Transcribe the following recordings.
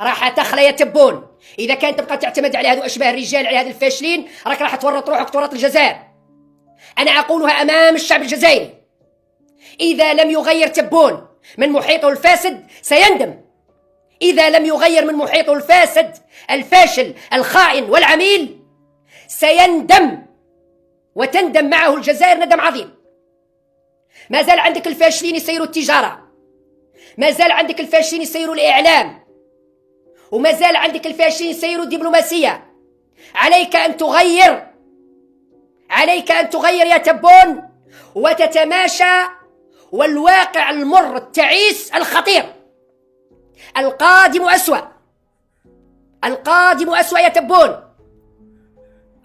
راح تخلى يا تبون. اذا كان تبقى تعتمد على هذو اشباه الرجال، على هذو الفاشلين، راك راح تورط روحك تورط الجزائر. انا اقولها امام الشعب الجزائري، اذا لم يغير تبون من محيطه الفاسد سيندم. اذا لم يغير من محيطه الفاسد الفاشل الخائن والعميل سيندم، وتندم معه الجزائر ندم عظيم. ما زال عندك الفاشلين يسيروا التجاره، ما زال عندك الفاشلين يسيروا الاعلام، وما زال عندك الفاشلين يسيروا الدبلوماسيه. عليك ان تغير، عليك ان تغير يا تبون وتتماشى. والواقع المر التعيس الخطير القادم أسوأ، القادم أسوأ يا تبون،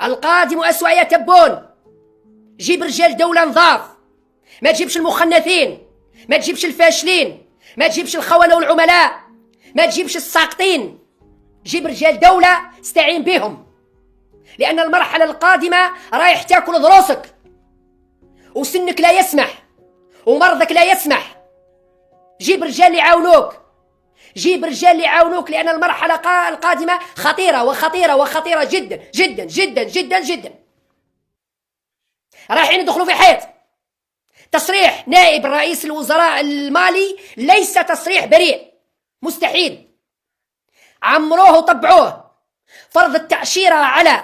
القادم أسوأ يا تبون. جيب رجال دولة نظاف، ما تجيبش المخنثين، ما تجيبش الفاشلين، ما تجيبش الخونة والعملاء، ما تجيبش الساقطين. جيب رجال دولة استعين بهم، لأن المرحلة القادمة رايح تاكل ضروسك، وسنك لا يسمح، ومرضك لا يسمح. جيب رجال اللي يعاونوك، جيب رجال اللي يعاونوك، لأن المرحلة القادمة خطيرة وخطيرة وخطيرة جدا جدا جدا جدا جدا. رايحين ندخلوا في حيط. تصريح نائب رئيس الوزراء المالي ليس تصريح بريء، مستحيل. عمروه وطبعوه. فرض التأشيرة على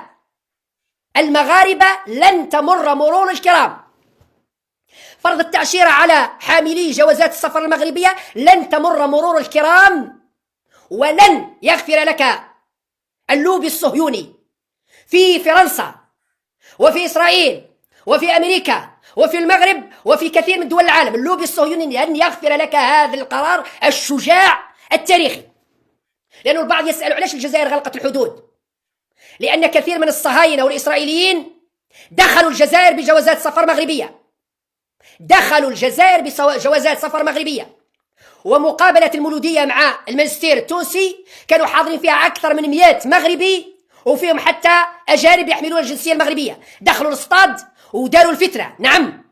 المغاربة لن تمر مرور الكرام. فرض التأشيرة على حاملي جوازات السفر المغربية لن تمر مرور الكرام، ولن يغفر لك اللوبي الصهيوني في فرنسا وفي إسرائيل وفي أمريكا وفي المغرب وفي كثير من دول العالم. اللوبي الصهيوني لن يغفر لك هذا القرار الشجاع التاريخي. لأنه البعض يسأل علاش الجزائر غلقت الحدود؟ لأن كثير من الصهاينة والإسرائيليين دخلوا الجزائر بجوازات سفر مغربية، دخلوا الجزائر بجوازات سفر مغربية. ومقابلة المولودية مع الماجستير التونسي كانوا حاضرين فيها أكثر من 100 مغربي، وفيهم حتى أجانب يحملون الجنسية المغربية. دخلوا الاصطاد وداروا الفترة. نعم،